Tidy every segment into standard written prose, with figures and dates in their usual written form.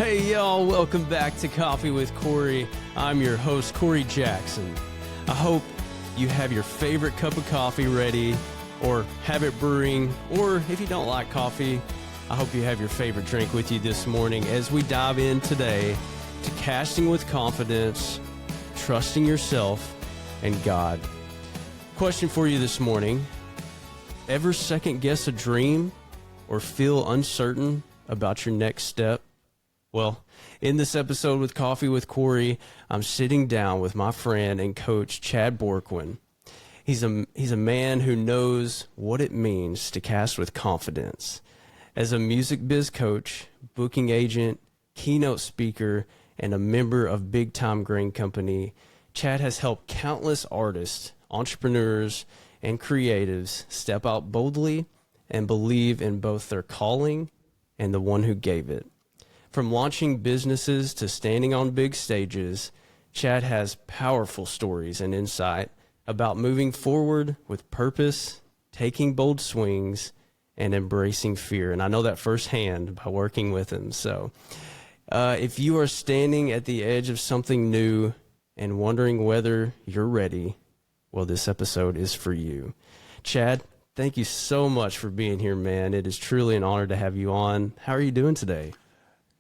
Hey y'all, welcome back to Coffee with Cory. I'm your host, Cory Jackson. I hope you have your favorite cup of coffee ready or have it brewing, or if you don't like coffee, I hope you have your favorite drink with you this morning as we dive in today to casting with confidence, trusting yourself and God. Question for you this morning: ever second guess a dream or feel uncertain about your next step? Well, in this episode with Coffee with Cory, I'm sitting down with my friend and coach, Chad Bourquin. He's a man who knows what it means to cast with confidence. As a music biz coach, booking agent, keynote speaker, and a member of Big Time Grain Company, Chad has helped countless artists, entrepreneurs, and creatives step out boldly and believe in both their calling and the one who gave it. From launching businesses to standing on big stages, Chad has powerful stories and insight about moving forward with purpose, taking bold swings, and embracing fear. And I know that firsthand by working with him. So if you are standing at the edge of something new and wondering whether you're ready, well, this episode is for you. Chad, thank you so much for being here, man. It is truly an honor to have you on. How are you doing today?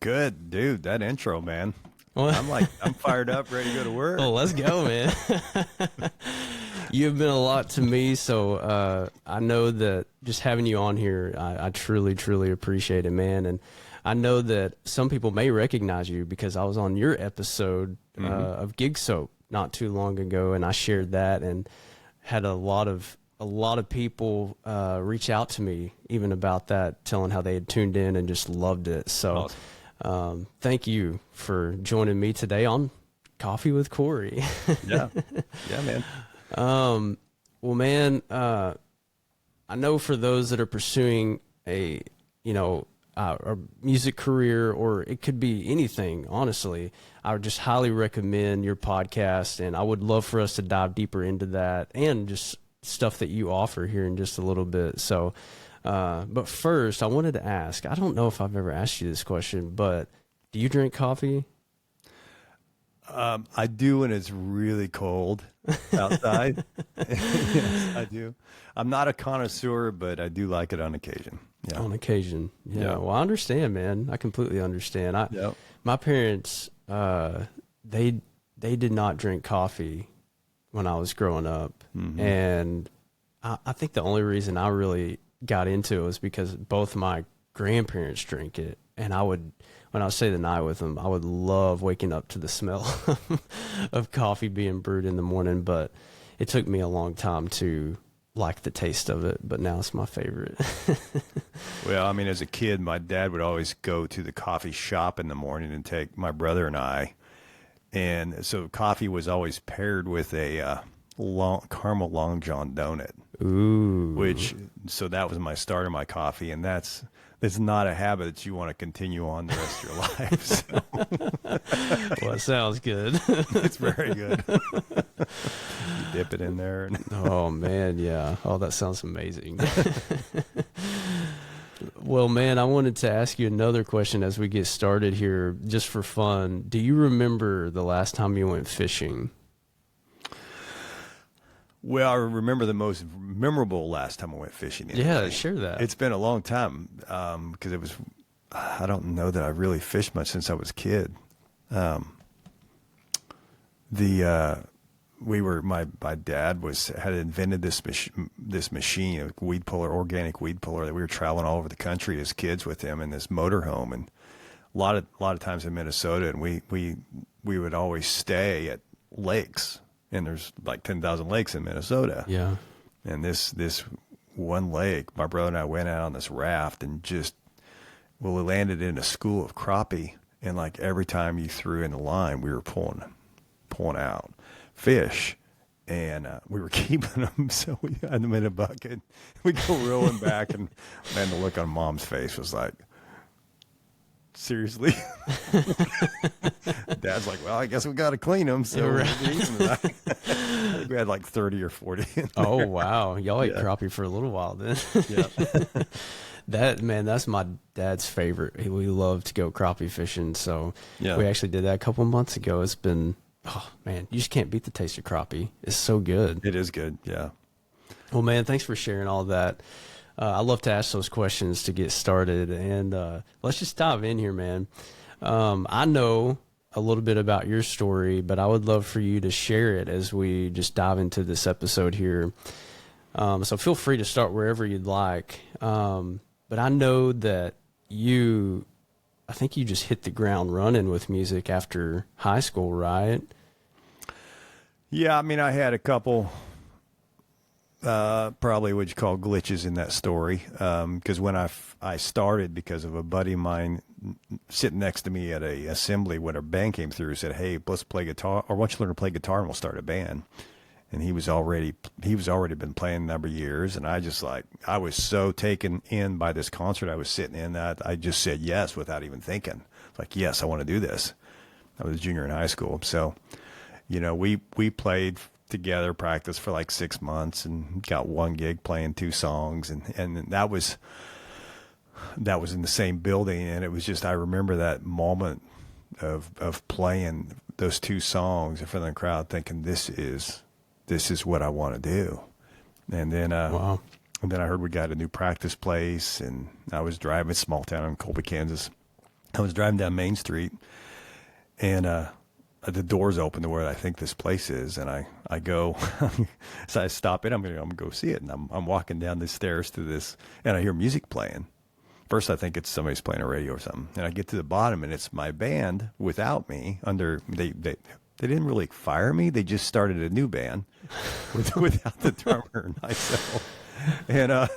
Good, dude. That intro, man. I'm fired up, ready to go to work. Well, let's go, man. You've been a lot to me, so I know that just having you on here, I truly, truly appreciate it, man. And I know that some people may recognize you because I was on your episode of Gig Soap not too long ago, and I shared that and had a lot of people reach out to me even about that, telling how they had tuned in and just loved it. So thank you for joining me today on Coffee with Cory. Yeah, man. Well, man, I know for those that are pursuing a music career, or it could be anything, honestly, I would just highly recommend your podcast, and I would love for us to dive deeper into that and just stuff that you offer here in just a little bit. So, but first I wanted to ask, I don't know if I've ever asked you this question, but do you drink coffee? I do when it's really cold outside. Yes, I do. I'm not a connoisseur, but I do like it on occasion. Yeah. On occasion. Yeah. Well, I understand, man. I completely understand. My parents, they did not drink coffee when I was growing up. Mm-hmm. And I think the only reason I really got into it was because both my grandparents drink it. And when I would stay the night with them, I would love waking up to the smell of coffee being brewed in the morning. But it took me a long time to like the taste of it, but now it's my favorite. Well, I mean, as a kid, my dad would always go to the coffee shop in the morning and take my brother and I. And so coffee was always paired with a caramel Long John donut. Ooh. So that was my start of my coffee. And it's not a habit that you want to continue on the rest of your life. So. Well, it sounds good. It's very good. You dip it in there. Oh, man, yeah. Oh, that sounds amazing. Well, man, I wanted to ask you another question as we get started here, just for fun. Do you remember the last time you went fishing? Well, I remember the most memorable last time I went fishing. Yeah, share that. It's been a long time because I don't know that I really fished much since I was a kid. My dad had invented this machine, a weed puller, organic weed puller, that we were traveling all over the country as kids with him in this motorhome, and a lot of times in Minnesota, and we would always stay at lakes. And there's like 10,000 lakes in Minnesota. Yeah. And this one lake, my brother and I went out on this raft and we landed in a school of crappie. And like every time you threw in the line, we were pulling out fish. And we were keeping them. So we had them in a bucket. We go rowing back, and man, the look on Mom's face was like, seriously? Dad's like, well, I guess we got to clean them. So right. I think we had like 30 or 40 in there. Oh, wow. Y'all ate crappie for a little while then. Yeah. That's my dad's favorite. We love to go crappie fishing. So Yeah. we actually did that a couple months ago. It's been, oh man, you just can't beat the taste of crappie. It's so good. It is good. Yeah. Well, man, thanks for sharing all that. I love to ask those questions to get started, and let's just dive in here, man. I know a little bit about your story, but I would love for you to share it as we just dive into this episode here. So feel free to start wherever you'd like. But I know that I think you just hit the ground running with music after high school, right? Yeah. I mean, I had a couple, probably what you call glitches in that story. Because when I started because of a buddy of mine sitting next to me at a assembly when a band came through, said, "Hey, let's play guitar, or why don't you learn to play guitar and we'll start a band." And he was already been playing a number of years, and I was so taken in by this concert I was sitting in that I just said yes without even thinking. Like, yes, I want to do this. I was a junior in high school, so we played together, practiced for like 6 months, and got one gig playing 2 songs, and that was in the same building, and it was just, I remember that moment of playing those 2 songs in front of the crowd, thinking this is what I want to do. And then Wow. and then I heard we got a new practice place, and I was driving, small town in Colby, Kansas. I was driving down Main Street, and the doors open to where I think this place is, and I go, so I stop it. I'm gonna go see it, and I'm walking down the stairs to this, and I hear music playing. First, I think it's somebody's playing a radio or something, and I get to the bottom, and it's my band without me. They didn't really fire me; they just started a new band without the drummer and myself, and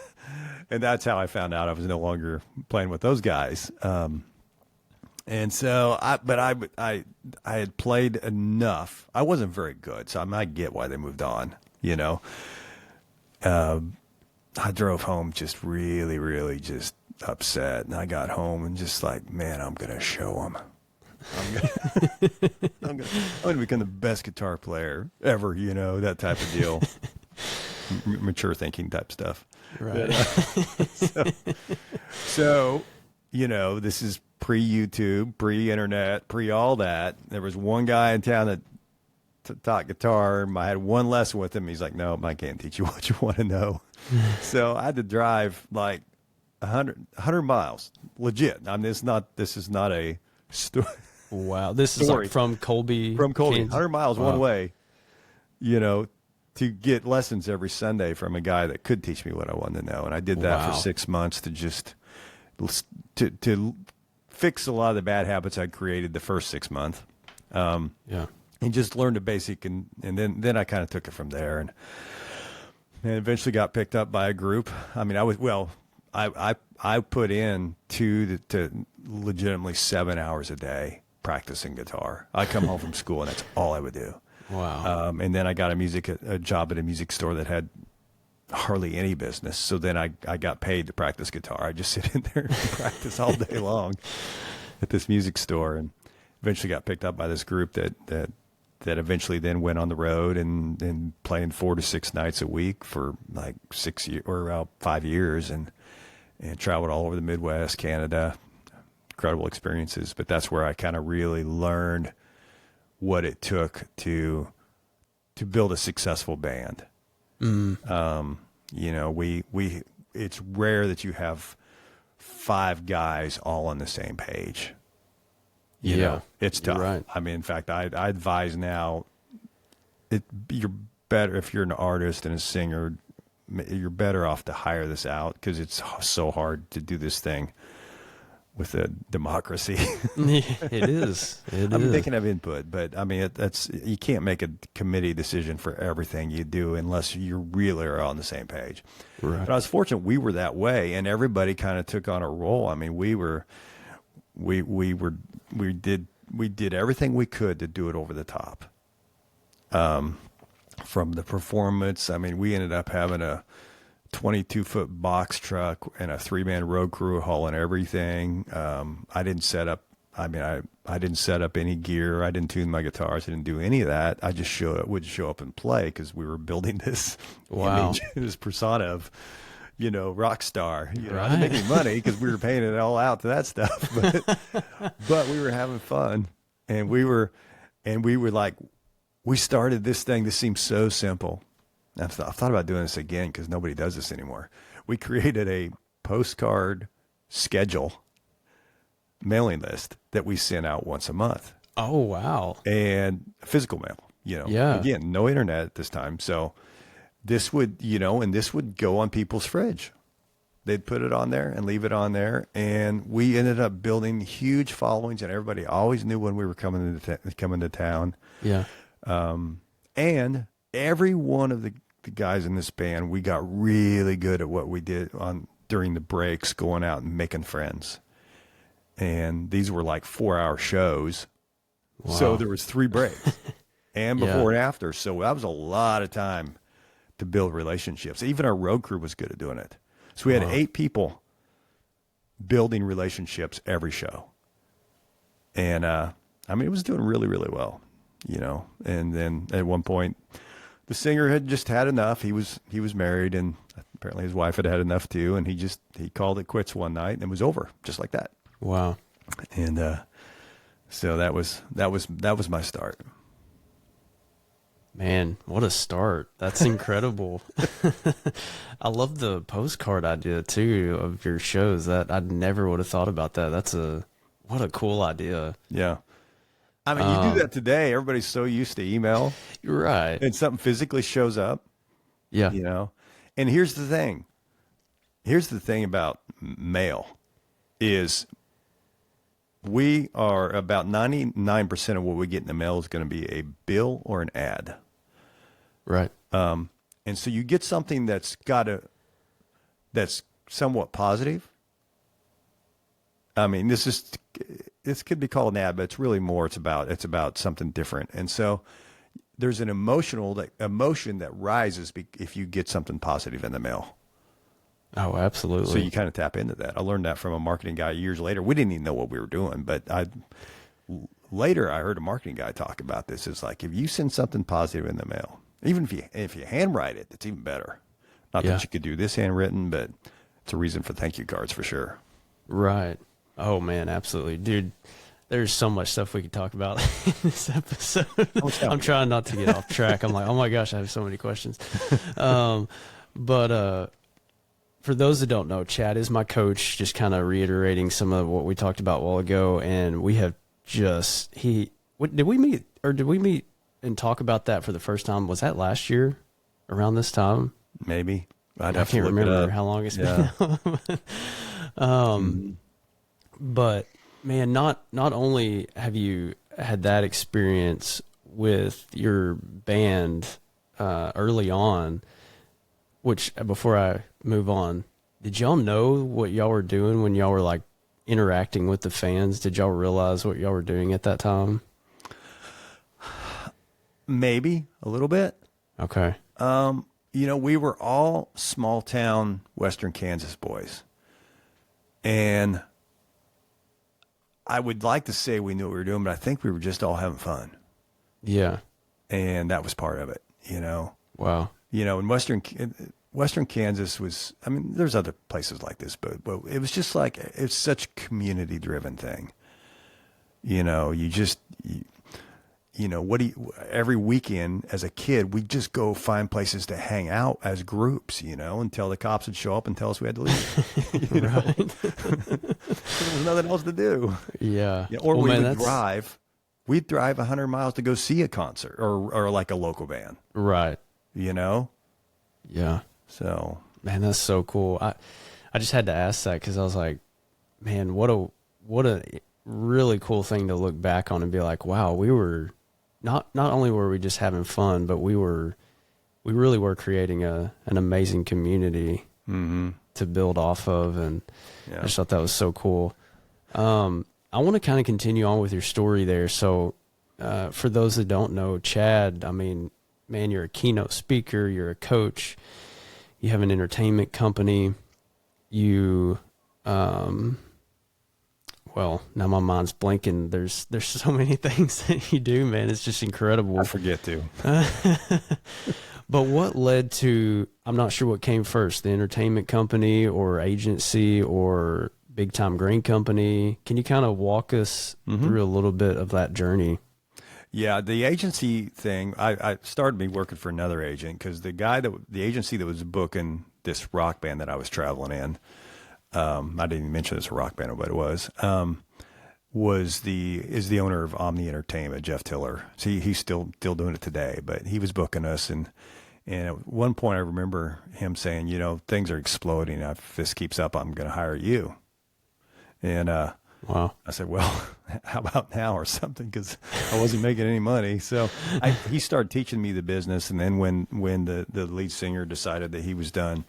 that's how I found out I was no longer playing with those guys. And so I had played enough. I wasn't very good, so I get why they moved on. I drove home just really, really just upset, and I got home and just like, man, I'm gonna show them. I'm gonna become the best guitar player ever. That type of deal. Mature thinking type stuff. Right. So this is pre-YouTube, pre-internet, pre-all that. There was one guy in town that taught guitar. I had one lesson with him. He's like, "No, I can't teach you what you want to know." So I had to drive like 100 miles, legit. I mean, this is not a story. Wow. This is like from Colby. From Colby, Kansas. 100 miles one way, to get lessons every Sunday from a guy that could teach me what I wanted to know. And I did that for 6 months to just to fix a lot of the bad habits I'd created the first 6 months. And just learned the basic, and then I kind of took it from there, and eventually got picked up by a group. I mean, I put in 2 to legitimately 7 hours a day practicing guitar. I come home from school and that's all I would do. Wow. And then I got a job at a music store that had hardly any business. So then I got paid to practice guitar. I just sit in there and practice all day long at this music store, and eventually got picked up by this group that eventually then went on the road and playing 4 to 6 nights a week for like 6 years or about 5 years, and traveled all over the Midwest, Canada. Incredible experiences. But that's where I kind of really learned what it took to build a successful band. It's rare that you have 5 guys all on the same page. It's tough. Right. I mean, in fact, I advise now, you're better if you're an artist and a singer, you're better off to hire this out, because it's so hard to do this thing with a democracy. It is. I mean, they can have input, but I mean, you can't make a committee decision for everything you do unless you really are on the same page. Right. But I was fortunate we were that way, and everybody kind of took on a role. I mean, we did everything we could to do it over the top. From the performance, I mean, we ended up having a 22-foot box truck and a 3-man road crew hauling everything. I didn't set up. I mean, I didn't set up any gear. I didn't tune my guitars. I didn't do any of that. I just would show up and play, because we were building this image, this persona of, rock star. I didn't make any money because we were paying it all out to that stuff, but we were having fun, and we were like, we started this thing. This seems so simple. I've thought about doing this again because nobody does this anymore. We created a postcard schedule mailing list that we sent out once a month. Oh, wow. And physical mail, again, no internet at this time. So this would, and this would go on people's fridge. They'd put it on there and leave it on there. And we ended up building huge followings, and everybody always knew when we were coming to town. Yeah. And every one of the guys in this band, we got really good at what we did during the breaks, going out and making friends. And these were like 4-hour shows. Wow. So there was 3 breaks and before and after. So that was a lot of time to build relationships. Even our road crew was good at doing it. So we had 8 people building relationships every show. And, it was doing really, really well. And then at one point, the singer had just had enough. He was married, and apparently his wife had had enough too. And he called it quits one night, and it was over just like that. Wow. And so that was my start. Man, what a start! That's incredible. I love the postcard idea too of your shows. That I never would have thought about that. What a cool idea. Yeah. You do that today. Everybody's so used to email. You're right. And something physically shows up. Yeah. And here's the thing. Here's the thing about mail is we are about 99% of what we get in the mail is going to be a bill or an ad. Right. And so you get something that's somewhat positive. This could be called an ad, but it's really more. It's about something different. And so there's an emotion that rises if you get something positive in the mail. Oh, absolutely. So you kind of tap into that. I learned that from a marketing guy years later. We didn't even know what we were doing, but later I heard a marketing guy talk about this. It's like, if you send something positive in the mail, even if you handwrite it, it's even better. Not that you could do this handwritten, but it's a reason for thank you cards for sure. Right. Oh man, absolutely. Dude, there's so much stuff we could talk about in this episode. I'm trying not to get off track. I'm like, oh my gosh, I have so many questions. But for those that don't know, Chad is my coach, just kind of reiterating some of what we talked about a while ago. And we have did we meet and talk about that for the first time? Was that last year around this time? Maybe. I can't remember how long it's been. But man, not only have you had that experience with your band early on, which before I move on, did y'all know what y'all were doing when y'all were like interacting with the fans? Did y'all realize what y'all were doing at that time? Maybe a little bit. Okay. We were all small town Western Kansas boys. And I would like to say we knew what we were doing, but I think we were just all having fun. Yeah. And that was part of it, Wow. In Western Kansas was, there's other places like this, but it was just like, it's such a community driven thing. Every weekend as a kid, we'd just go find places to hang out as groups, until the cops would show up and tell us we had to leave. Right. There was nothing else to do. Yeah. Or we'd drive 100 miles to go see a concert or like a local band. Right. Yeah. So, man, that's so cool. I just had to ask that because I was like, man, what a really cool thing to look back on and be like, wow, we were not only were we just having fun, but we really were creating an amazing community to build off of. And I just thought that was so cool. I want to kind of continue on with your story there. So, for those that don't know, Chad, man, you're a keynote speaker, you're a coach, you have an entertainment company, you well, now my mind's blanking. There's so many things that you do, man. It's just incredible. I forget to. But what led to, I'm not sure what came first, the entertainment company or agency or big time grain company. Can you kind of walk us through a little bit of that journey? Yeah, the agency thing, I started me working for another agent because the agency that was booking this rock band that I was traveling in, I didn't even mention it's a rock band, but it was the owner of Omni Entertainment, Jeff Tiller. So he's still doing it today, but he was booking us. And at one point I remember him saying, things are exploding. If this keeps up, I'm going to hire you. And, wow. I said, well, how about now or something? Because I wasn't making any money. So he started teaching me the business. And then when the lead singer decided that he was done,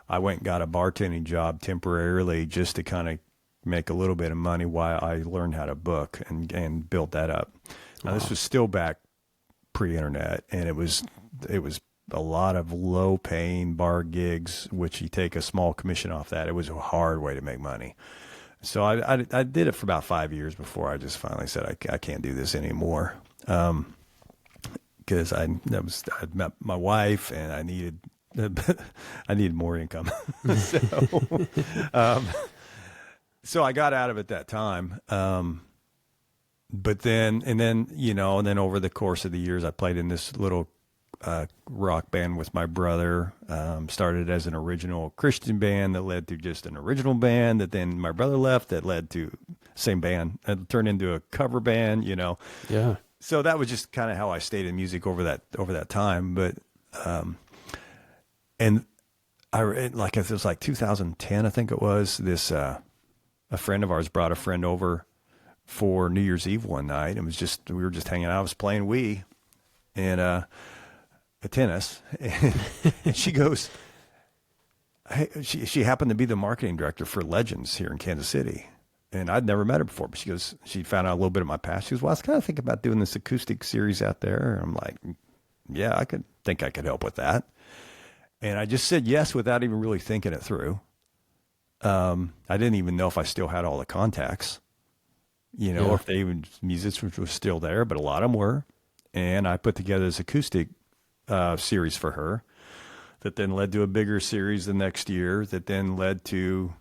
I went and got a bartending job temporarily just to kind of make a little bit of money while I learned how to book and built that up. Now, this was still back pre-internet, and it was a lot of low-paying bar gigs, which you take a small commission off that. It was a hard way to make money. So I did it for about 5 years before I just finally said I can't do this anymore, because I met my wife and I needed more income. So I got out of it that time. But then over the course of the years, I played in this little rock band with my brother. Started as an original Christian band that led to just an original band that then my brother left that led to same band and turned into a cover band, Yeah. So that was just kind of how I stayed in music over that time. But, and it was like 2010, I think it was, this, a friend of ours brought a friend over for New Year's Eve one night. We were just hanging out. I was playing Wii and, tennis, and she goes, hey, she happened to be the marketing director for Legends here in Kansas City. And I'd never met her before, but she found out a little bit of my past. She goes, well, I was kind of thinking about doing this acoustic series out there. And I'm like, yeah, I could help with that. And I just said yes without even really thinking it through. I didn't even know if I still had all the contacts, or if they even musicians were still there, but a lot of them were. And I put together this acoustic series for her that then led to a bigger series the next year that then led to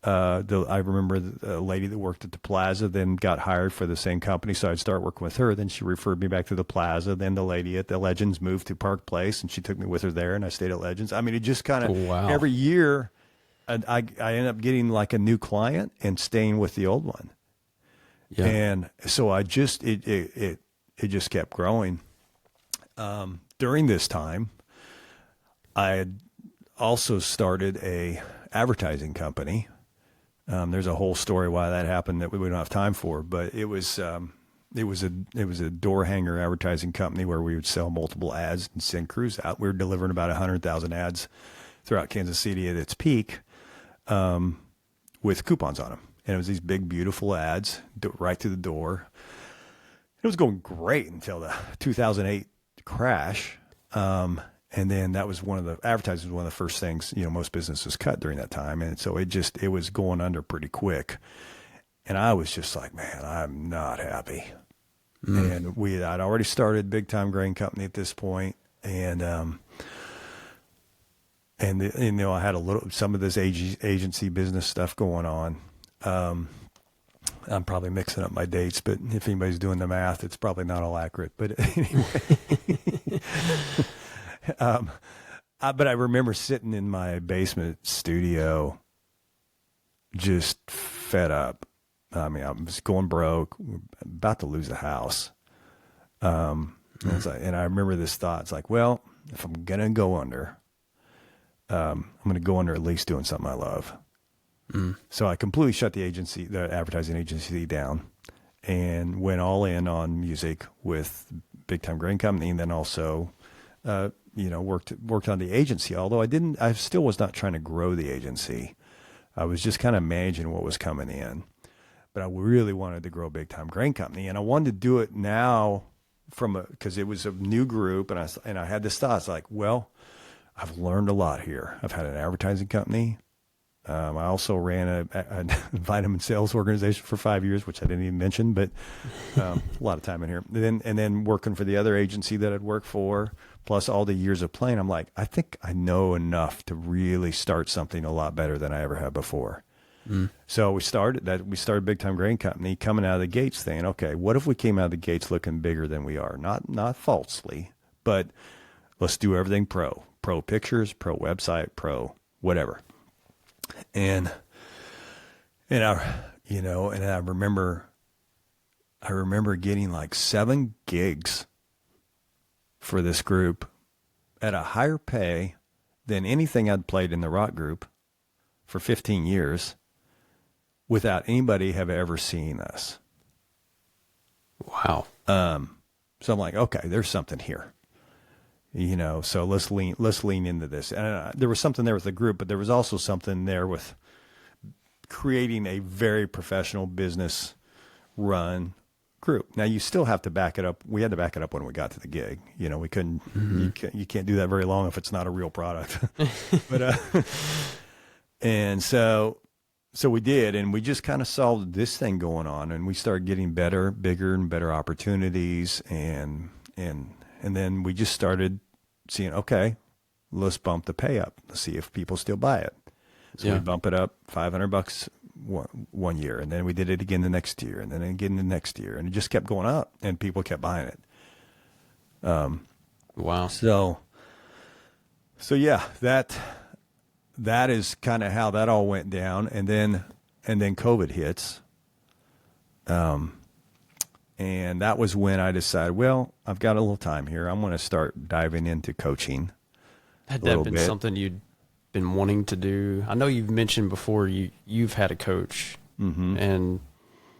I remember the lady that worked at the Plaza then got hired for the same company, so I'd start working with her. Then she referred me back to the Plaza. Then the lady at the Legends moved to Park Place, and she took me with her there, and I stayed at Legends. I mean, it just kind of every year I ended up getting like a new client and staying with the old one. Yeah. And so it just kept growing. During this time, I had also started a advertising company. There's a whole story why that happened that we don't have time for, but it was a door hanger advertising company where we would sell multiple ads and send crews out. We were delivering about 100,000 ads throughout Kansas City at its peak, with coupons on them. And it was these big, beautiful ads right through the door. It was going great until the 2008 crash. And then that was advertising was one of the first things, most businesses cut during that time. And so it was going under pretty quick. And I was just like, man, I'm not happy. And I'd already started Big Time Grain Company at this point. And I had some of this agency business stuff going on. I'm probably mixing up my dates, but if anybody's doing the math, it's probably not all accurate. But anyway, but I remember sitting in my basement studio, just fed up. I mean, I was going broke, about to lose the house. And I remember this thought. It's like, well, if I'm gonna go under, I'm gonna go under at least doing something I love. So I completely shut the advertising agency down, and went all in on music with Big Time Grain Company, and then also, worked on the agency. Although I still was not trying to grow the agency. I was just kind of managing what was coming in, but I really wanted to grow Big Time Grain Company, and I wanted to do it now because it was a new group, and I had this thought. It's like, well, I've learned a lot here. I've had an advertising company. I also ran a vitamin sales organization for 5 years, which I didn't even mention, but a lot of time in here. And then working for the other agency that I'd worked for, plus all the years of playing, I'm like, I think I know enough to really start something a lot better than I ever had before. So we started Big Time Grain Company, coming out of the gates saying, okay, what if we came out of the gates looking bigger than we are? Not falsely, but let's do everything pro pictures, pro website, pro whatever. And I remember getting like 7 gigs for this group at a higher pay than anything I'd played in the rock group for 15 years without anybody have ever seen us. Wow. So I'm like, okay, there's something here. So let's lean into this. And there was something there with the group, but there was also something there with creating a very professional business run group. Now you still have to back it up. We had to back it up when we got to the gig. We couldn't, you can't do that very long if it's not a real product. But, and so we did, and we just kind of solved this thing going on, and we started getting better, bigger and better opportunities. And then we just started seeing, okay, let's bump the pay up. Let's see if people still buy it. So we bump it up $500 one year, and then we did it again the next year, and then again the next year, and it just kept going up, and people kept buying it. Wow. So yeah, that is kind of how that all went down, and then COVID hits. And that was when I decided, well, I've got a little time here. I'm going to start diving into coaching. Had that been something you'd been wanting to do? I know you've mentioned before you've had a coach, and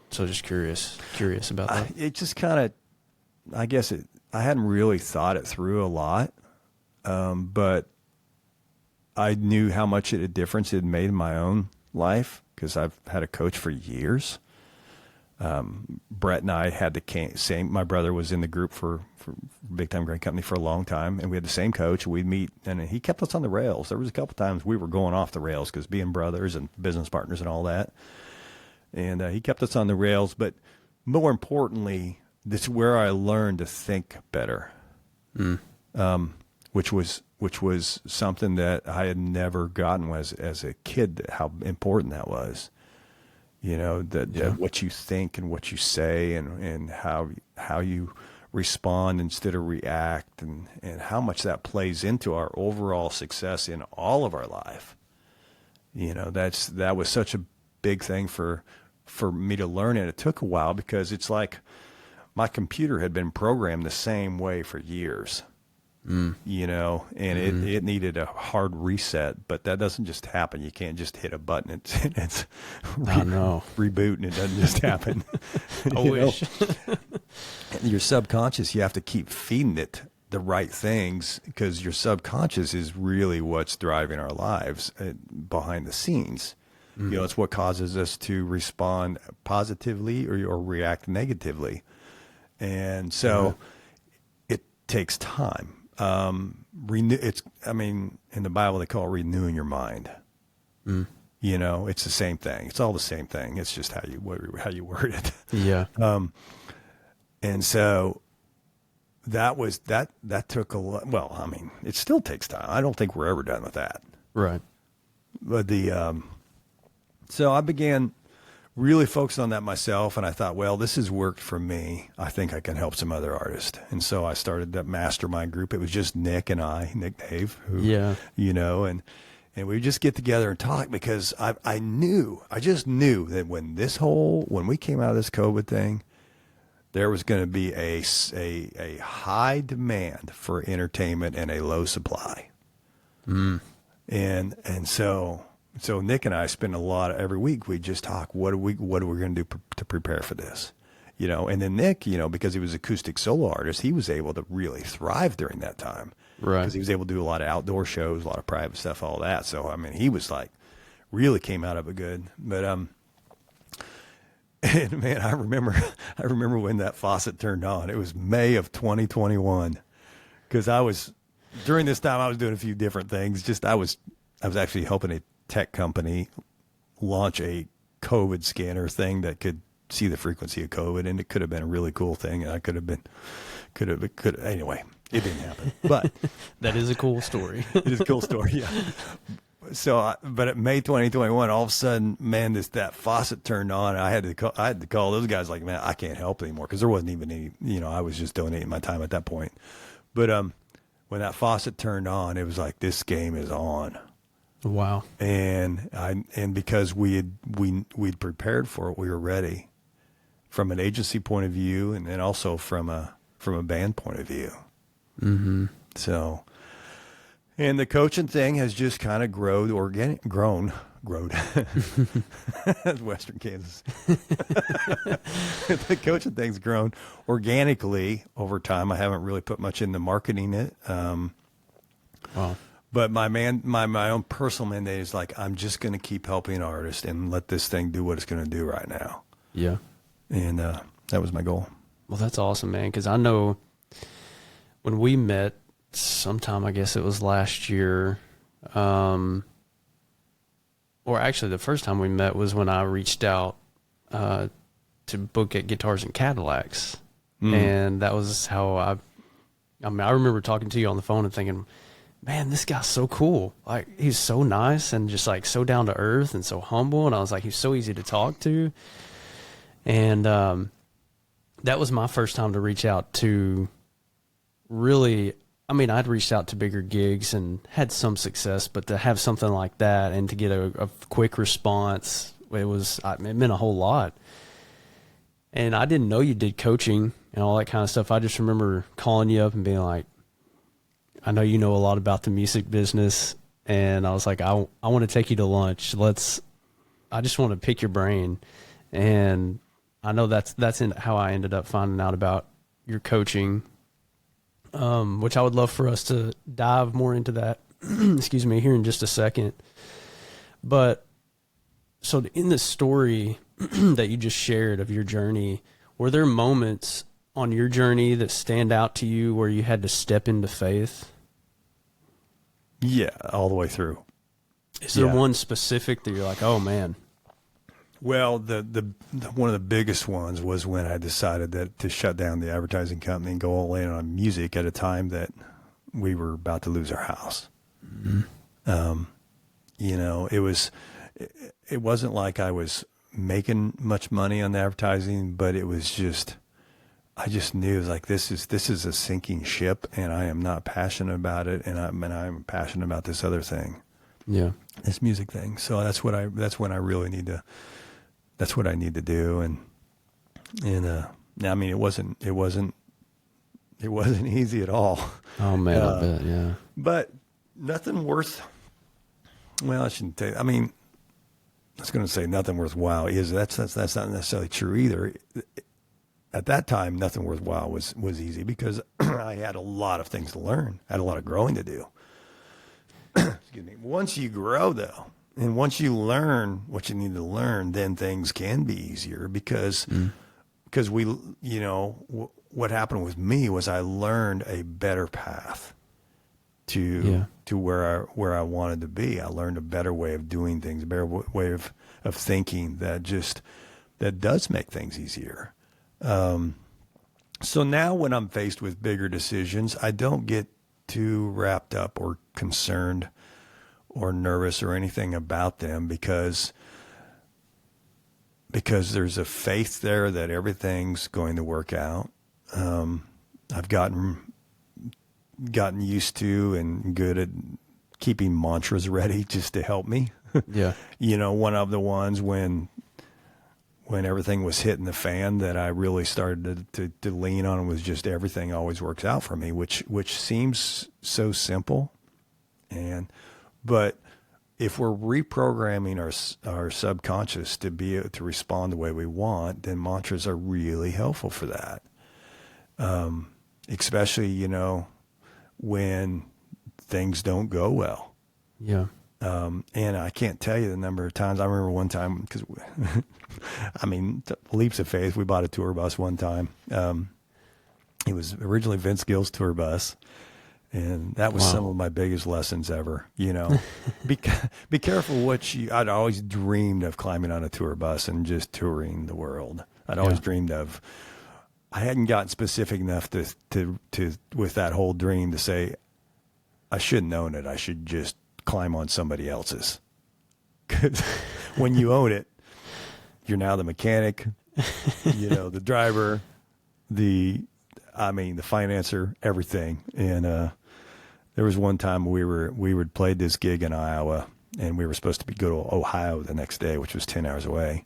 so just curious about that. It just kind of, I guess I hadn't really thought it through a lot, but I knew how much a difference it made in my own life because I've had a coach for years. Brett and I had the same, my brother was in the group for Big Time Grain Company for a long time, and we had the same coach. We'd meet, and he kept us on the rails. There was a couple times we were going off the rails because being brothers and business partners and all that. And he kept us on the rails, but more importantly, this is where I learned to think better, which was something that I had never gotten as a kid, how important that was. That what you think and what you say and how you respond instead of react and how much that plays into our overall success in all of our life. That was such a big thing for me to learn, and it took a while because it's like my computer had been programmed the same way for years. And it needed a hard reset, but that doesn't just happen. You can't just hit a button. It's reboot, and it doesn't just happen. I wish. Your subconscious, you have to keep feeding it the right things because your subconscious is really what's driving our lives behind the scenes. It's what causes us to respond positively or react negatively. And so it takes time. In the Bible they call it renewing your mind. It's the same thing. It's all the same thing. It's just how you word it. Yeah. And so that took a lot. Well, it still takes time. I don't think we're ever done with that. Right. But so I began really focused on that myself, and I thought, well, this has worked for me. I think I can help some other artists. And so I started that mastermind group. It was just Nick and I, Nick Dave, and we would just get together and talk because I just knew that when we came out of this COVID thing, there was going to be a high demand for entertainment and a low supply. And so Nick and I spend every week we just talk, what are we going to do to prepare for this? And then Nick, because he was an acoustic solo artist, he was able to really thrive during that time. Right. Because he was able to do a lot of outdoor shows, a lot of private stuff, all that. So, he was really came out of it good. But, and man, I remember when that faucet turned on. It was May of 2021. Because during this time I was doing a few different things. I was actually helping tech company launch a COVID scanner thing that could see the frequency of COVID, and it could have been a really cool thing. And I could have anyway, it didn't happen, but that is a cool story. It is a cool story. Yeah. So, but at May 2021, all of a sudden, man, that faucet turned on. I had to call those guys like, man, I can't help anymore. Cause there wasn't even any, I was just donating my time at that point. But, when that faucet turned on, it was like, this game is on. Wow. And because we'd prepared for it, we were ready from an agency point of view, and then also from a band point of view. Mm-hmm. So, and the coaching thing has just kind of grown. Western Kansas. The coaching thing's grown organically over time. I haven't really put much into marketing it. Wow. But my own personal mandate is like, I'm just going to keep helping artists and let this thing do what it's going to do right now. Yeah. And that was my goal. Well, that's awesome, man. Because I know when we met sometime, I guess it was last year, or actually the first time we met was when I reached out to book at Guitars and Cadillacs. And that was how I remember talking to you on the phone and thinking, man, this guy's so cool. Like, he's so nice and just like so down to earth and so humble. And I was like, he's so easy to talk to. And that was my first time to reach out to really, I'd reached out to bigger gigs and had some success, but to have something like that and to get a quick response, it meant a whole lot. And I didn't know you did coaching and all that kind of stuff. I just remember calling you up and being like, I know you know a lot about the music business. And I was like, I want to take you to lunch. I just want to pick your brain. And I know that's how I ended up finding out about your coaching, which I would love for us to dive more into that, excuse me, here in just a second. But so in the story that you just shared of your journey, were there moments on your journey that stand out to you where you had to step into faith? Yeah, all the way through. Is there one specific that you're like, oh man? Well, the one of the biggest ones was when I decided to shut down the advertising company and go all in on music at a time that we were about to lose our house. Mm-hmm. It wasn't like I was making much money on the advertising, but it was just, I just knew it was like, this is a sinking ship, and I am not passionate about it. And I'm passionate about this other thing. Yeah. This music thing. So that's what I really need to, that's what I need to do. And it wasn't easy at all. Oh man, I bet. Yeah. But nothing worth, well, I shouldn't tell you. I was going to say nothing worthwhile that's not necessarily true either. At that time, nothing worthwhile was easy because I had a lot of things to learn. I had a lot of growing to do. Excuse me. Once you grow, though, and once you learn what you need to learn, then things can be easier because what happened with me was I learned a better path to where I wanted to be. I learned a better way of doing things, a better way of thinking that does make things easier. So now when I'm faced with bigger decisions, I don't get too wrapped up or concerned or nervous or anything about them because there's a faith there that everything's going to work out. I've gotten used to and good at keeping mantras ready just to help me. Yeah. One of the ones when everything was hitting the fan that I really started to lean on was just everything always works out for me, which seems so simple. But if we're reprogramming our subconscious to be able to respond the way we want, then mantras are really helpful for that. Especially, when things don't go well. Yeah. And I can't tell you the number of times. I remember one time, because, leaps of faith. We bought a tour bus one time. It was originally Vince Gill's tour bus. And that was some of my biggest lessons ever, you know. be careful I'd always dreamed of climbing on a tour bus and just touring the world. I'd always dreamed of, I hadn't gotten specific enough to with that whole dream to say, I shouldn't own it. I should just climb on somebody else's. Because when you own it, you're now the mechanic, you know, the driver, the financer, everything. And there was one time we would played this gig in Iowa, and we were supposed to go to Ohio the next day, which was 10 hours away.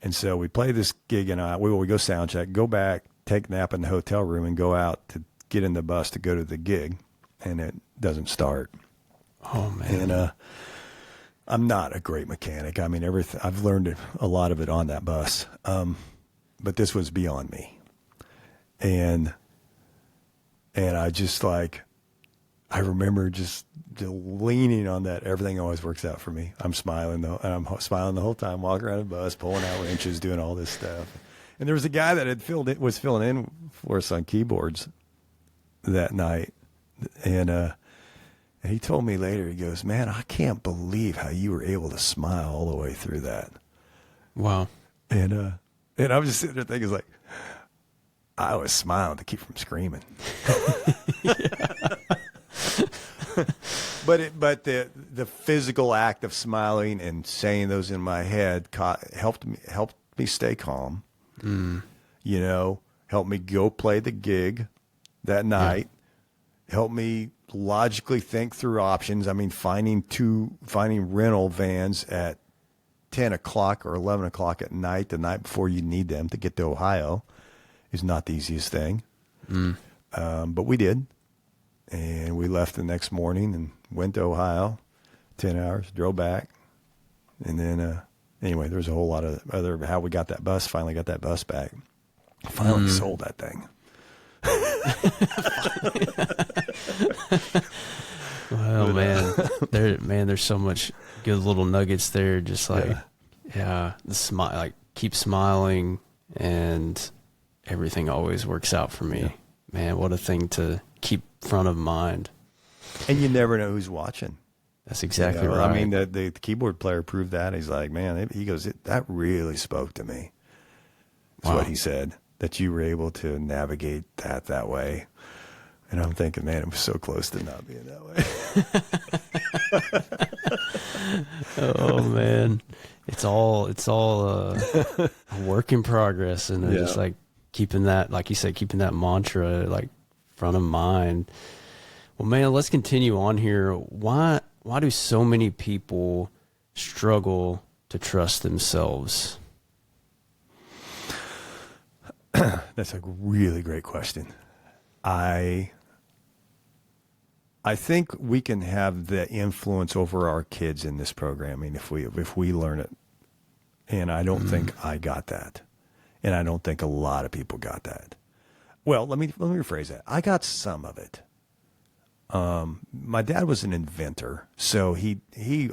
And so we played this gig in Iowa. We go sound check, go back, take a nap in the hotel room, and go out to get in the bus to go to the gig, and it doesn't start. Oh man! And I'm not a great mechanic. I mean, everything I've learned a lot of it on that bus, but this was beyond me. And I just I remember just leaning on that. Everything always works out for me. I'm smiling though, and I'm smiling the whole time, walking around the bus, pulling out wrenches, doing all this stuff. And there was a guy that was filling in for us on keyboards that night, and he told me later, he goes, "Man, I can't believe how you were able to smile all the way through that." Wow. And I was just sitting there thinking, like, I was smiling to keep from screaming. But the physical act of smiling and saying those in my head helped me stay calm. You know, helped me go play the gig that night. Helped me logically think through options. I mean, finding rental vans at 10 o'clock or 11 o'clock at night, the night before you need them to get to Ohio, is not the easiest thing. But we did. And we left the next morning and went to Ohio, 10 hours, drove back. And then, anyway, there's a whole lot of how we finally got that bus back. Finally sold that thing. Well, there's so much good little nuggets there. Just the smile, keep smiling, and everything always works out for me. Man, what a thing to keep front of mind. And you never know who's watching. That's exactly right. I mean, the keyboard player proved that. He's like, man, he goes, that really spoke to me. That's what he said, that you were able to navigate that way. And I'm thinking, man, it was so close to not being that way. Oh man, it's all a work in progress, and just keeping that, like you said, keeping that mantra front of mind. Well, man, let's continue on here. Why do so many people struggle to trust themselves? That's a really great question. I think we can have the influence over our kids in this programming if we learn it. And I don't think I got that. And I don't think a lot of people got that. Well, let me rephrase that. I got some of it. My dad was an inventor, so he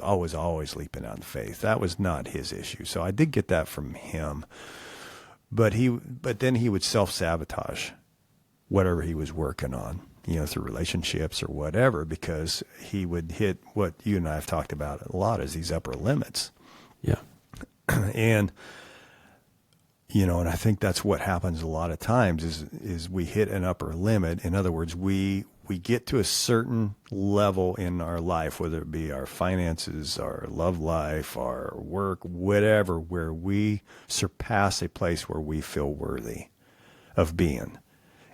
was always leaping on faith. That was not his issue. So I did get that from him. But then he would self-sabotage whatever he was working on, through relationships or whatever, because he would hit what you and I have talked about a lot, is these upper limits. Yeah. And and I think that's what happens a lot of times is we hit an upper limit. In other words, we get to a certain level in our life, whether it be our finances, our love life, our work, whatever, where we surpass a place where we feel worthy of being.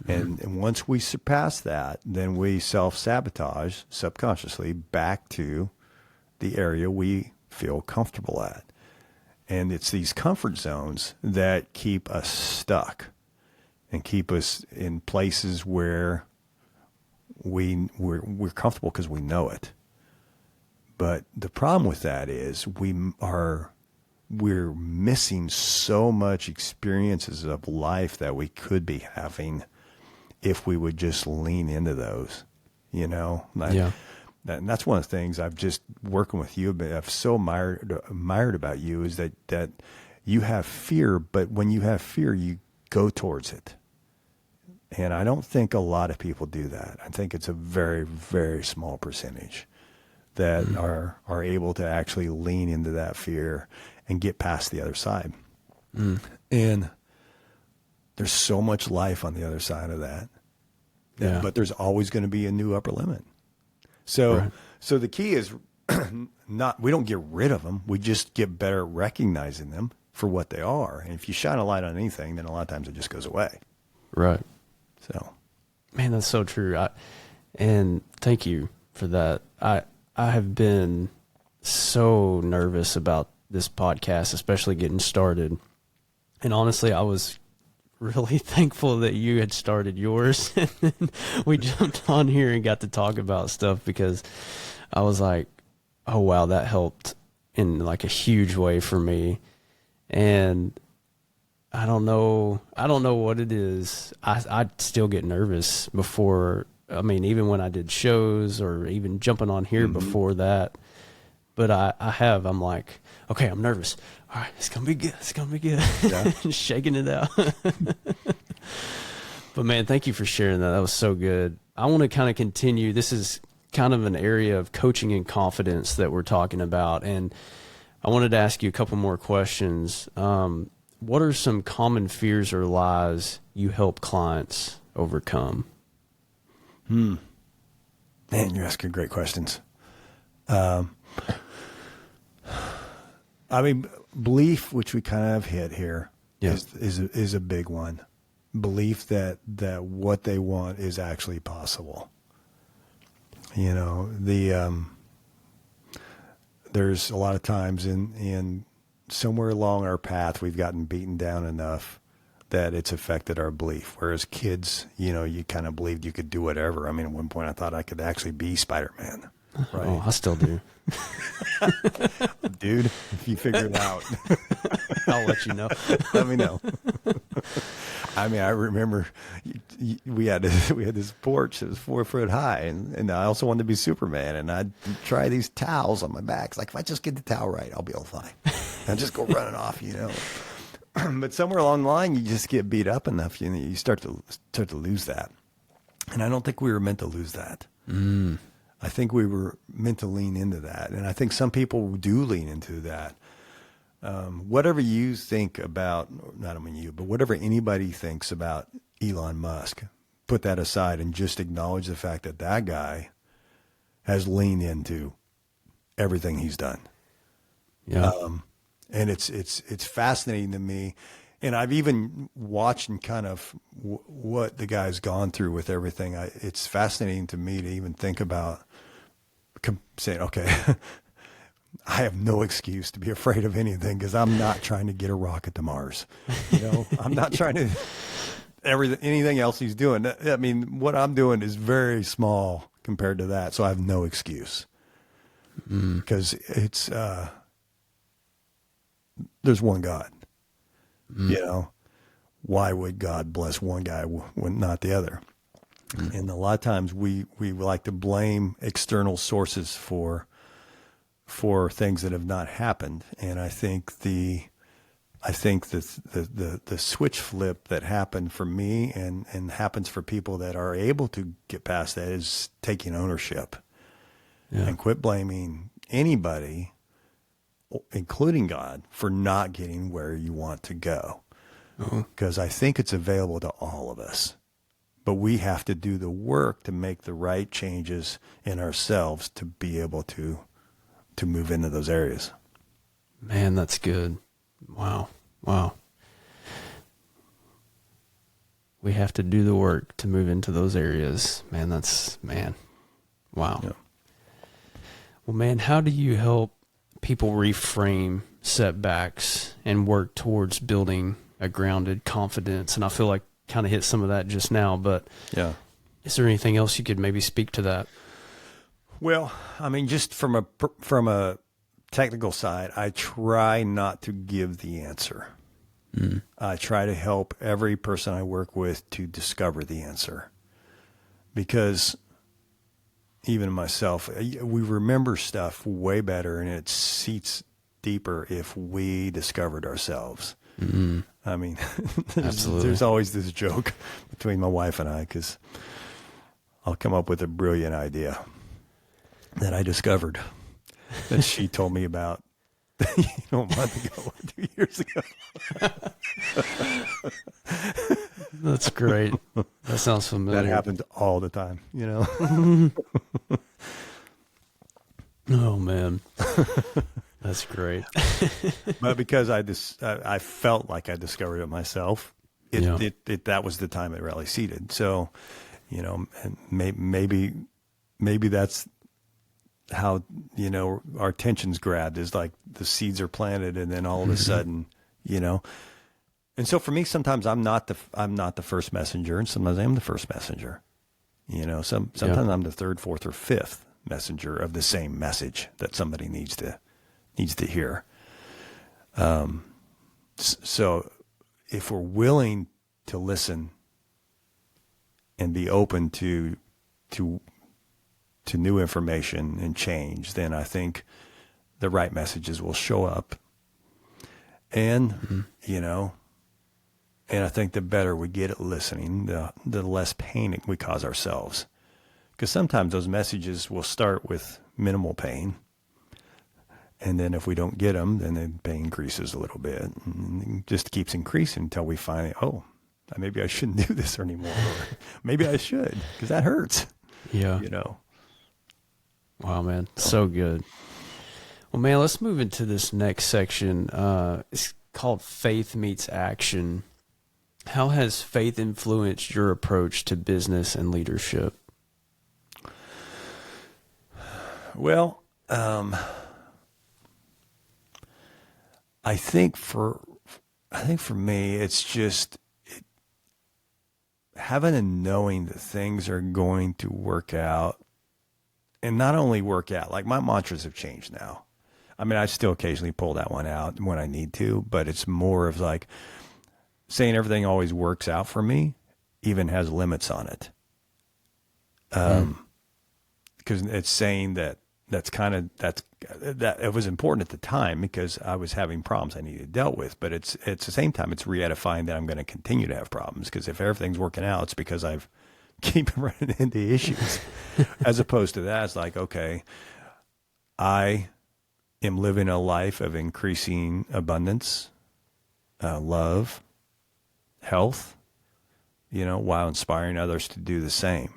And once we surpass that, then we self-sabotage subconsciously back to the area we feel comfortable at. And it's these comfort zones that keep us stuck and keep us in places where we're comfortable because we know it. But the problem with that is we're missing so much experiences of life that we could be having if we would just lean into those, And that's one of the things I've just working with you, but I've so admired about you is that you have fear, but when you have fear, you go towards it. And I don't think a lot of people do that. I think it's a very, very small percentage that are able to actually lean into that fear and get past the other side. And there's so much life on the other side of that. Yeah. But there's always going to be a new upper limit. So, so the key is we don't get rid of them. We just get better at recognizing them for what they are. And if you shine a light on anything, then a lot of times it just goes away. Right. So, man, that's so true. And thank you for that. I have been so nervous about this podcast, especially getting started. And honestly, I was really thankful that you had started yours. And then we jumped on here and got to talk about stuff, because I was like, oh, wow, that helped in like a huge way for me. And I don't know what it is. I still get nervous before, I mean, even when I did shows or even jumping on here before that. But I'm like, okay, I'm nervous. All right, it's going to be good. It's going to be good. Yeah. Shaking it out. But man, thank you for sharing that. That was so good. I want to kind of continue. This is kind of an area of coaching and confidence that we're talking about. And I wanted to ask you a couple more questions. What are some common fears or lies you help clients overcome? Man, you're asking great questions. I mean, belief, which we kind of hit here, is a big one. Belief that what they want is actually possible. You know, there's a lot of times in somewhere along our path, we've gotten beaten down enough that it's affected our belief. Whereas kids, you know, you kind of believed you could do whatever. I mean, at one point I thought I could actually be Spider-Man. Right? Oh, I still do. Dude, if you figure it out, I'll let you know. Let me know. I mean, I remember we had this porch that was 4 foot high, and I also wanted to be Superman, and I'd try these towels on my back. It's like, if I just get the towel right, I'll be able to fly. And just go running off, you know. But somewhere along the line, you just get beat up enough, you start to lose that. And I don't think we were meant to lose that. I think we were meant to lean into that. And I think some people do lean into that. Whatever you think about, not only you, but whatever anybody thinks about Elon Musk, put that aside and just acknowledge the fact that that guy has leaned into everything he's done. Yeah. And it's fascinating to me. And I've even watched and kind of what the guy's gone through with everything. It's fascinating to me to even think about saying, okay, I have no excuse to be afraid of anything, because I'm not trying to get a rocket to Mars. You know, I'm not trying to anything else he's doing. I mean, what I'm doing is very small compared to that. So I have no excuse, because it's, there's one God. You know, why would God bless one guy when not the other? And a lot of times we like to blame external sources for things that have not happened. And I think the switch flip that happened for me and happens for people that are able to get past that is taking ownership and quit blaming anybody, including God, for not getting where you want to go. Because I think it's available to all of us, but we have to do the work to make the right changes in ourselves to be able to move into those areas. Man, that's good. Wow. We have to do the work to move into those areas. Man. Wow. Yeah. Well, man, how do you help people reframe setbacks and work towards building a grounded confidence? And I feel like kind of hit some of that just now, but is there anything else you could maybe speak to that? Well, I mean, just from a technical side, I try not to give the answer. I try to help every person I work with to discover the answer, because even myself, we remember stuff way better and it seats deeper if we discovered ourselves. I mean, Absolutely. there's always this joke between my wife and I, because I'll come up with a brilliant idea that I discovered that she told me about, a month ago, 2 years ago. That's great. That sounds familiar. That happens all the time, Oh man, that's great. But because I felt like I discovered it myself, that was the time it really seeded. So, and maybe that's how, our attention's grabbed, is like the seeds are planted, and then all of a sudden, and so for me, sometimes I'm not the first messenger, and sometimes I am the first messenger. Sometimes I'm the third, fourth, or fifth messenger of the same message that somebody needs to hear. So if we're willing to listen and be open to new information and change, then I think the right messages will show up. And, and I think the better we get at listening, the less pain we cause ourselves. Because sometimes those messages will start with minimal pain. And then if we don't get them, then the pain increases a little bit. And it just keeps increasing until we find, maybe I shouldn't do this anymore. Or maybe I should, because that hurts. Yeah. Wow, man. So good. Well, man, let's move into this next section. It's called Faith Meets Action. How has faith influenced your approach to business and leadership? Well, I think for me, it's just having a knowing that things are going to work out, and not only work out, like my mantras have changed now. I mean, I still occasionally pull that one out when I need to, but it's more of like saying everything always works out for me, even has limits on it. Because it's saying that it was important at the time because I was having problems I needed dealt with, but it's at the same time, it's re-edifying that I'm going to continue to have problems, because if everything's working out, it's because I've keep running into issues. As opposed to that, it's like, okay, I am living a life of increasing abundance, love, health, while inspiring others to do the same.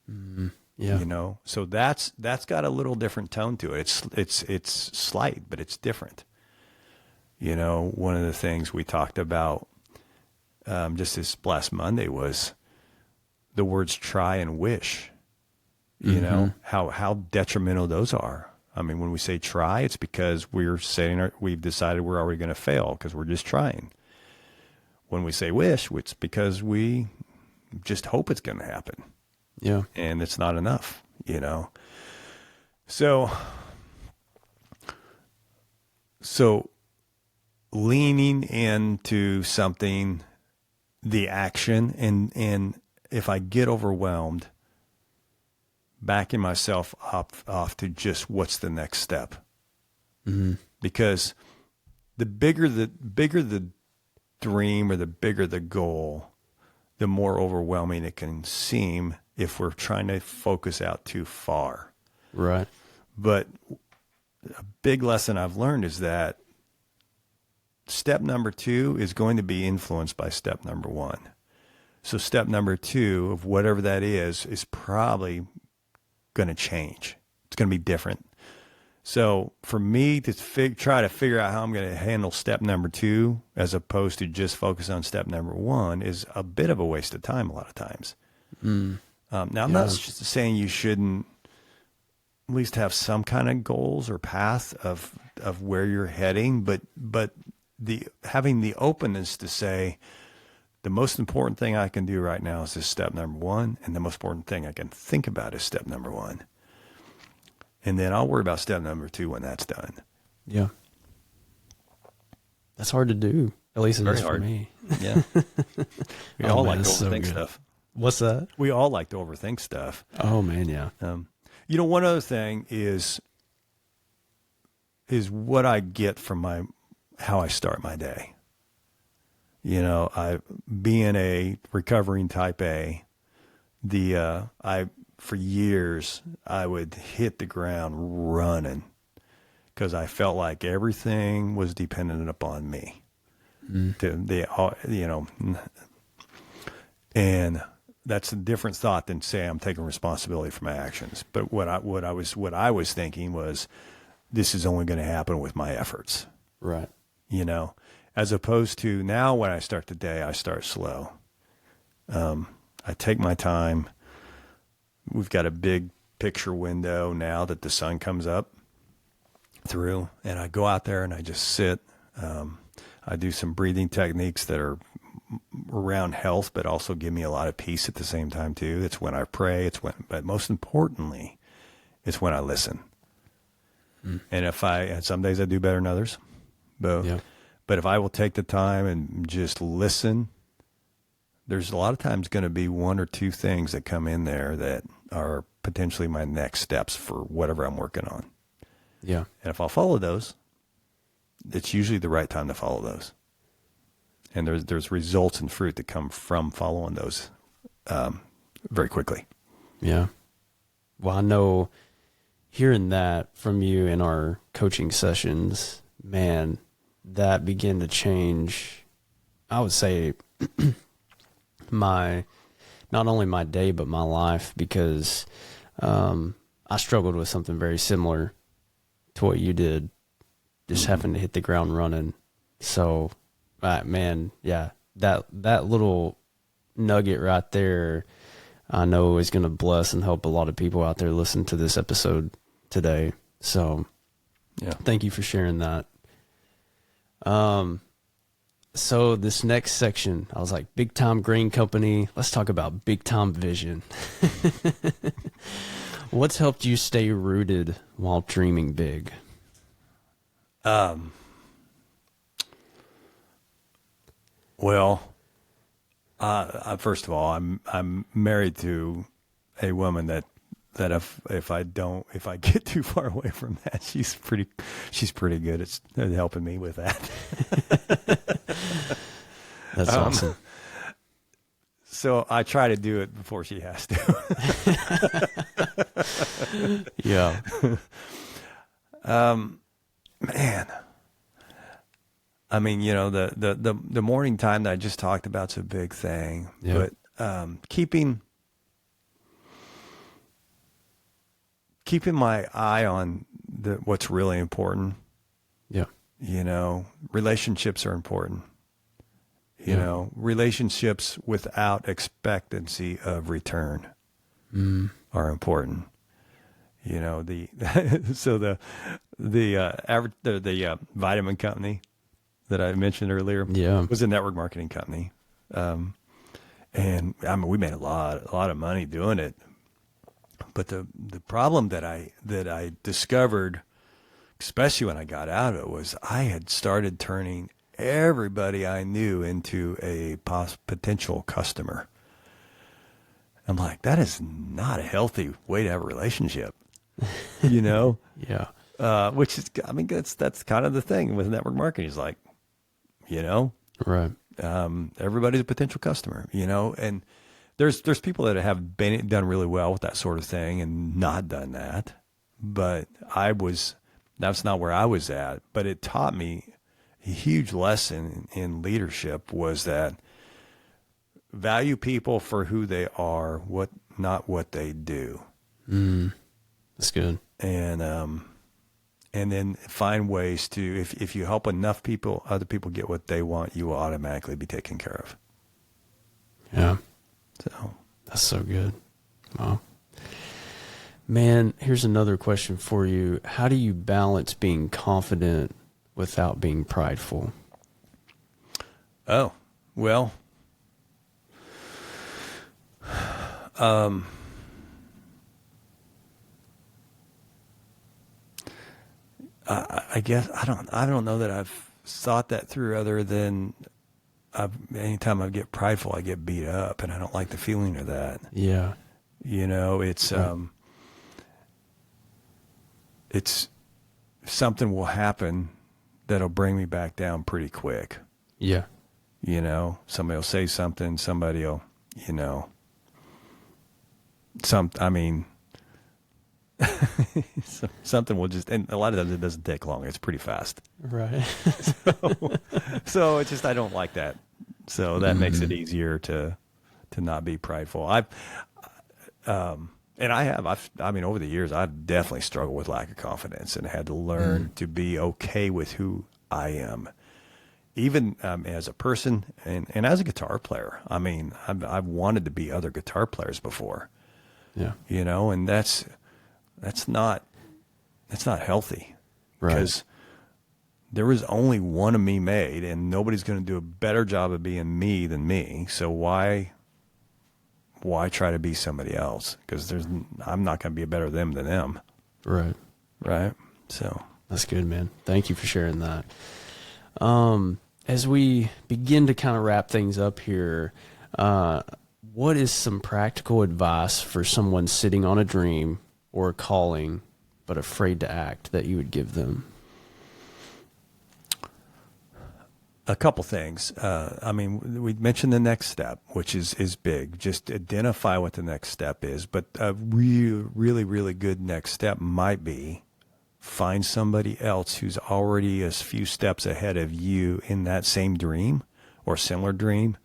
Mm-hmm. Yeah. So that's got a little different tone to it. It's slight, but it's different. One of the things we talked about just this last Monday was the words try and wish. How detrimental those are. I mean, when we say try, it's because we've decided we're already going to fail because we're just trying. When we say wish, it's because we just hope it's going to happen. Yeah. And it's not enough, So leaning into something, the action, and if I get overwhelmed, backing myself off to just what's the next step. Mm-hmm. Because the bigger the dream or the bigger the goal, the more overwhelming it can seem if we're trying to focus out too far. Right. But a big lesson I've learned is that step number 2 is going to be influenced by step number 1. So step number 2 of whatever that is probably going to change. It's going to be different. So for me to try to figure out how I'm going to handle step number 2 as opposed to just focus on step number 1 is a bit of a waste of time a lot of times. Now, I'm not just saying you shouldn't at least have some kind of goals or path of where you're heading, but having the openness to say, the most important thing I can do right now is this step number 1, and the most important thing I can think about is step number 1. And then I'll worry about step number 2 when that's done. Yeah. That's hard to do. At least it is for me. Yeah. We all like to overthink stuff. What's that? We all like to overthink stuff. Oh man, yeah. One other thing is what I get from how I start my day. You know, being a recovering type A, for years, I would hit the ground running because I felt like everything was dependent upon me. And that's a different thought than say I'm taking responsibility for my actions. But what I was thinking was, this is only going to happen with my efforts. Right. You know, as opposed to now when I start the day, I start slow. I take my time. We've got a big picture window now that the sun comes up through, and I go out there and I just sit. I do some breathing techniques that are around health, but also give me a lot of peace at the same time too. It's when I pray. But most importantly, it's when I listen. And some days I do better than others, but if I will take the time and just listen, there's a lot of times going to be one or two things that come in there that are potentially my next steps for whatever I'm working on. Yeah. And if I'll follow those, it's usually the right time to follow those. And there's results and fruit that come from following those very quickly. Yeah. Well, I know hearing that from you in our coaching sessions, man, that began to change, I would say, not only my day, but my life, because I struggled with something very similar to what you did, just having to hit the ground running. So, man, yeah, that little nugget right there, I know is going to bless and help a lot of people out there listen to this episode today. So, yeah, thank you for sharing that. So this next section, I was like, big time grain company. Let's talk about big time vision. What's helped you stay rooted while dreaming big? Well, first of all, I'm married to a woman that if I get too far away from that, she's pretty good at helping me with that. That's awesome. So I try to do it before she has to. Yeah. Man, I mean, you know, the morning time that I just talked about is a big thing, Yeah. but keeping my eye on what's really important. Yeah. You know, relationships are important. You know, relationships without expectancy of return are important. You know, the vitamin company that I mentioned earlier was a network marketing company. And I mean, we made a lot of money doing it. But the problem that I discovered, especially when I got out of it, was I had started turning everybody I knew into a potential customer. I'm like, that is not a healthy way to have a relationship, you know? Yeah. Which is, I mean, that's kind of the thing with network marketing. Is like, you know, Right. Everybody's a potential customer, you know, and there's people that have done really well with that sort of thing and not done that. But that's not where I was at. But it taught me a huge lesson in leadership, was that value people for who they are, not what they do. That's good. And then find ways to, if you help enough people, other people get what they want, you will automatically be taken care of. Yeah. So That's so good. Wow. Man, here's another question for you. How do you balance being confident without being prideful? Oh, well, I guess I don't know that I've thought that through, other than anytime I get prideful, I get beat up, and I don't like the feeling of that. Yeah. You know, it's something will happen that'll bring me back down pretty quick. Yeah. You know, somebody will say something, somebody will, you know, something will just, and a lot of times it doesn't take long. It's pretty fast. Right. So it's just, I don't like that. So that makes it easier to not be prideful. Over the years, I've definitely struggled with lack of confidence and had to learn to be okay with who I am. Even as a person and as a guitar player. I mean, I've wanted to be other guitar players before. Yeah. You know, and that's not healthy. Right. Because there was only one of me made, and nobody's going to do a better job of being me than me. So why try to be somebody else? Because I'm not going to be a better them than them. Right. Right. So that's good, man. Thank you for sharing that. As we begin to kind of wrap things up here, what is some practical advice for someone sitting on a dream or a calling but afraid to act that you would give them? A couple things. We mentioned the next step, which is big. Just identify what the next step is. But a really, really good next step might be find somebody else who's already a few steps ahead of you in that same dream or similar dream,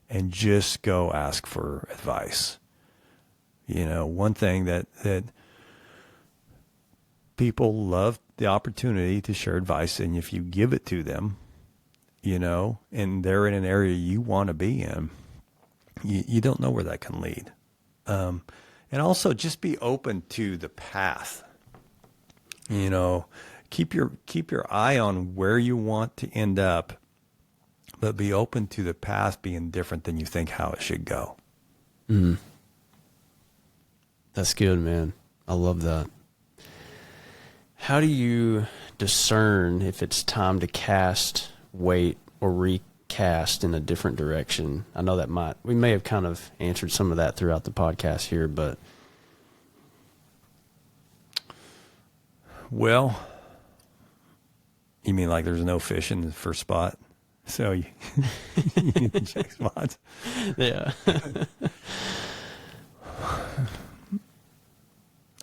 and just go ask for advice. You know, one thing that people love the opportunity to share advice, and if you give it to them, you know, and they're in an area you want to be in, you don't know where that can lead. And also just be open to the path. You know, keep your eye on where you want to end up, but be open to the path being different than you think how it should go. That's good, man. I love that. How do you discern if it's time to cast weight or recast in a different direction? I know that we may have kind of answered some of that throughout the podcast here, but. Well, you mean like there's no fish in the first spot? So you need to check spots. Yeah.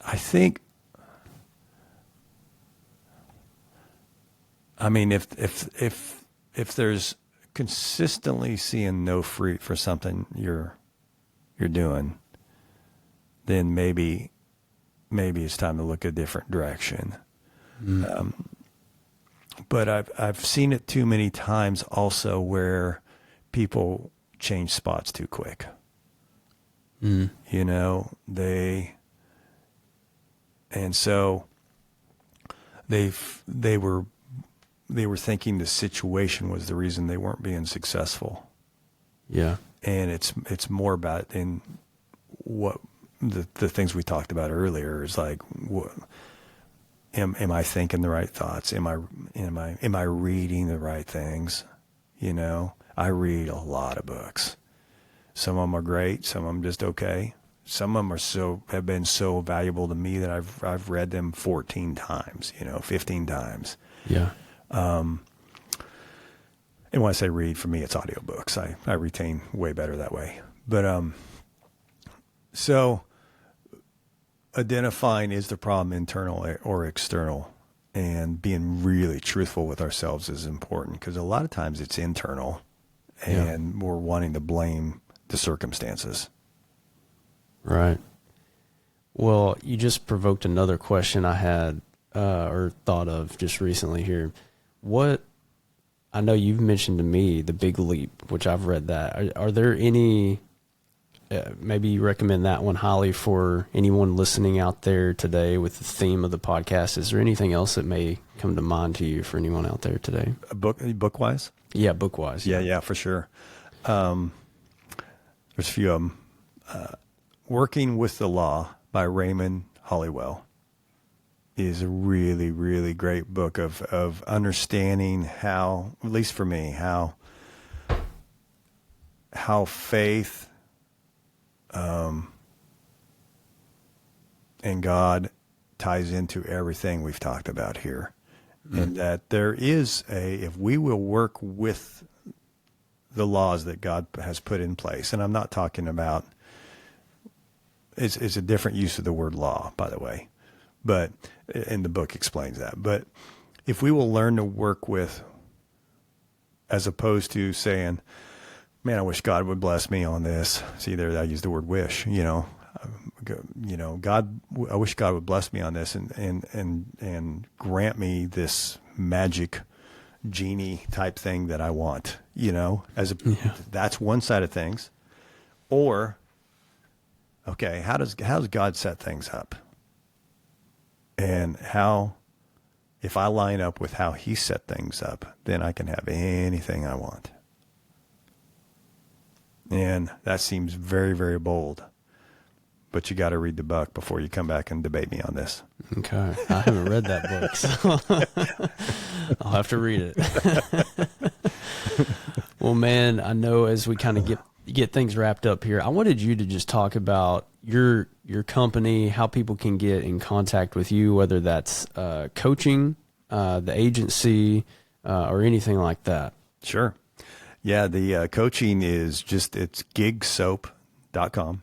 I think, if there's consistently seeing no fruit for something you're doing, then maybe it's time to look a different direction. But I've seen it too many times also where people change spots too quick. You know, so they were thinking the situation was the reason they weren't being successful. Yeah. And it's more about in what the things we talked about earlier is like, am I thinking the right thoughts? Am I reading the right things? You know, I read a lot of books. Some of them are great. Some of them just okay. Some of them have been so valuable to me that I've read them 14 times, 15 times. Yeah. And when I say read, for me, it's audiobooks. I retain way better that way. But, so identifying is the problem internal or external, and being really truthful with ourselves is important, because a lot of times it's internal and we're wanting to blame the circumstances. Right. Well, you just provoked another question I had or thought of just recently here. I know you've mentioned to me The Big Leap, which I've read that. Are there any, maybe you recommend that one highly for anyone listening out there today with the theme of the podcast? Is there anything else that may come to mind to you for anyone out there today? Book-wise? Yeah, book-wise. Yeah, for sure. There's a few of them. Working with the Law by Raymond Hollywell is a really, really great book of understanding how, at least for me, how faith and God ties into everything we've talked about here. And that there is if we will work with the laws that God has put in place. And I'm not talking about, it's a different use of the word law, by the way, but in the book explains that. But if we will learn to work with, as opposed to saying, man, I wish God would bless me on this. See there, I use the word wish, God, I wish God would bless me on this and grant me this magic genie type thing that I want, that's one side of things. Or, okay, how does God set things up? And how, if I line up with how he set things up, then I can have anything I want. And that seems very, very bold. But you got to read the book before you come back and debate me on this. Okay. I haven't read that book, so I'll have to read it. Well, man, I know as we kind of get things wrapped up here, I wanted you to just talk about your company, how people can get in contact with you, whether that's coaching, the agency, or anything like that. Sure. Yeah, the coaching is it's gigsoap.com.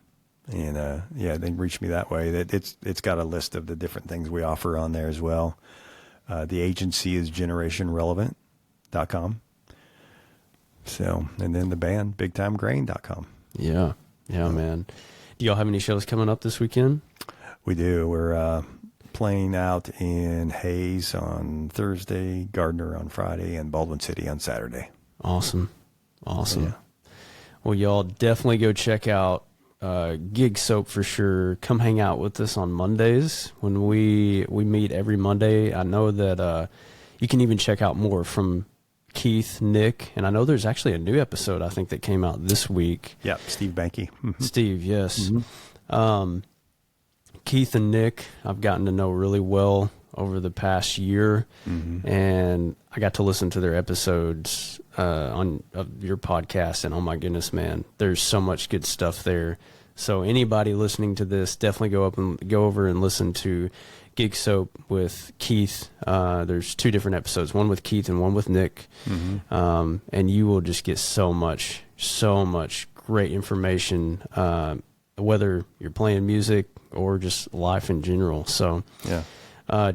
And they can reach me that way. It's got a list of the different things we offer on there as well. The agency is generationrelevant.com. So, and then the band, bigtimegrain.com. Yeah, man. Do y'all have any shows coming up this weekend? We do. We're playing out in Hayes on Thursday, Gardner on Friday, and Baldwin City on Saturday. Awesome. Yeah. Well, y'all definitely go check out Gig Soap for sure. Come hang out with us on Mondays when we meet every Monday. I know that you can even check out more from Keith, Nick, and I know there's actually a new episode I think that came out this week. Yeah, Steve Banke. Mm-hmm. Steve, yes. Mm-hmm. Keith and Nick I've gotten to know really well over the past year, and I got to listen to their episodes of your podcast, and oh my goodness, man, there's so much good stuff there. So anybody listening to this, definitely go over and listen to Gig Soap with Keith. There's 2 different episodes, one with Keith and one with Nick, and you will just get so much great information, whether you're playing music or just life in general. So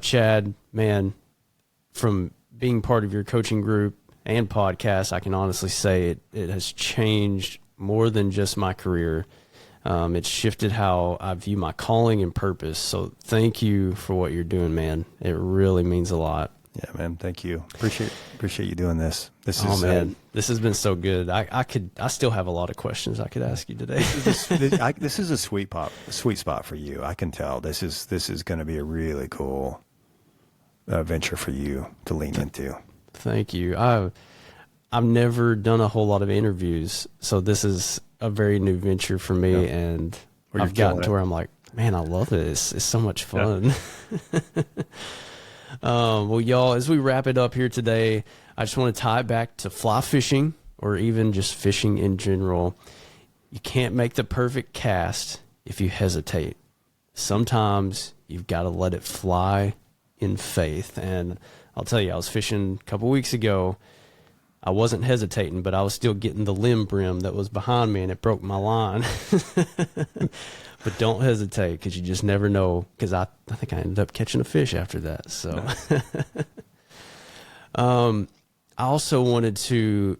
Chad, man, from being part of your coaching group and podcast, I can honestly say it has changed more than just my career. It's shifted how I view my calling and purpose. So thank you for what you're doing, man. It really means a lot. Yeah, man. Thank you. Appreciate you doing this. This This is a sweet spot for you. I can tell this is going to be a really cool venture for you to lean into. Thank you. I've never done a whole lot of interviews, so this is a very new venture for me, and I've gotten to where I'm like, man, I love it. It's so much fun. Yeah. Well, y'all, as we wrap it up here today, I just want to tie it back to fly fishing, or even just fishing in general. You can't make the perfect cast if you hesitate. Sometimes you've got to let it fly in faith. And I'll tell you, I was fishing a couple weeks ago. I wasn't hesitating, but I was still getting the limb brim that was behind me, and it broke my line. But don't hesitate, because you just never know, because I think I ended up catching a fish after that. So I also wanted to,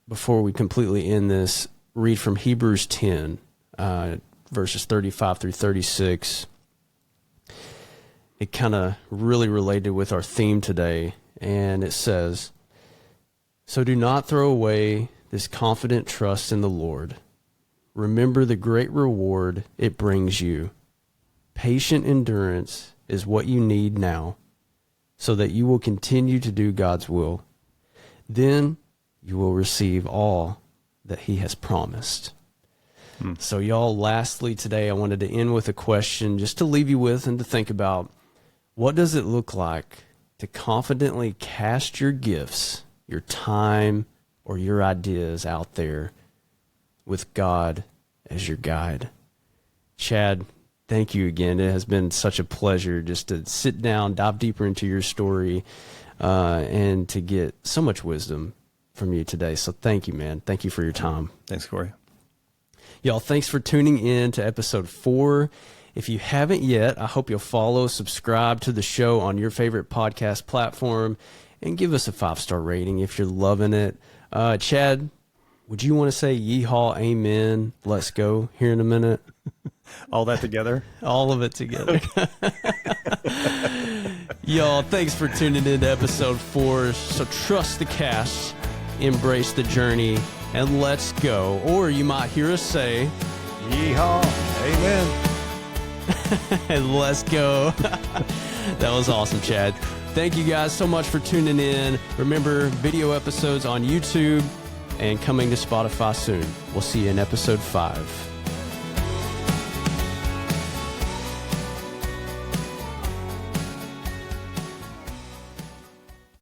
before we completely end this, read from Hebrews 10, verses 35 through 36. It kind of really related with our theme today, and it says, "So do not throw away this confident trust in the Lord. Remember the great reward it brings you. Patient endurance is what you need now, so that you will continue to do God's will. Then you will receive all that he has promised." So y'all, lastly today, I wanted to end with a question just to leave you with and to think about. What does it look like to confidently cast your gifts, your time, or your ideas out there with God as your guide? Chad, thank you again. It has been such a pleasure just to sit down, dive deeper into your story, and to get so much wisdom from you today. So thank you, man. Thank you for your time. Thanks, Cory. Y'all, thanks for tuning in to episode 4. If you haven't yet, I hope you'll follow, subscribe to the show on your favorite podcast platform, and give us a 5-star rating if you're loving it. Chad, would you want to say yeehaw, amen, let's go here in a minute? All that together? All of it together. Y'all, thanks for tuning in to episode 4. So trust the cast, embrace the journey, and let's go. Or you might hear us say, yeehaw, amen. and let's go. That was awesome, Chad. Thank you guys so much for tuning in. Remember, video episodes on YouTube and coming to Spotify soon. We'll see you in episode 5.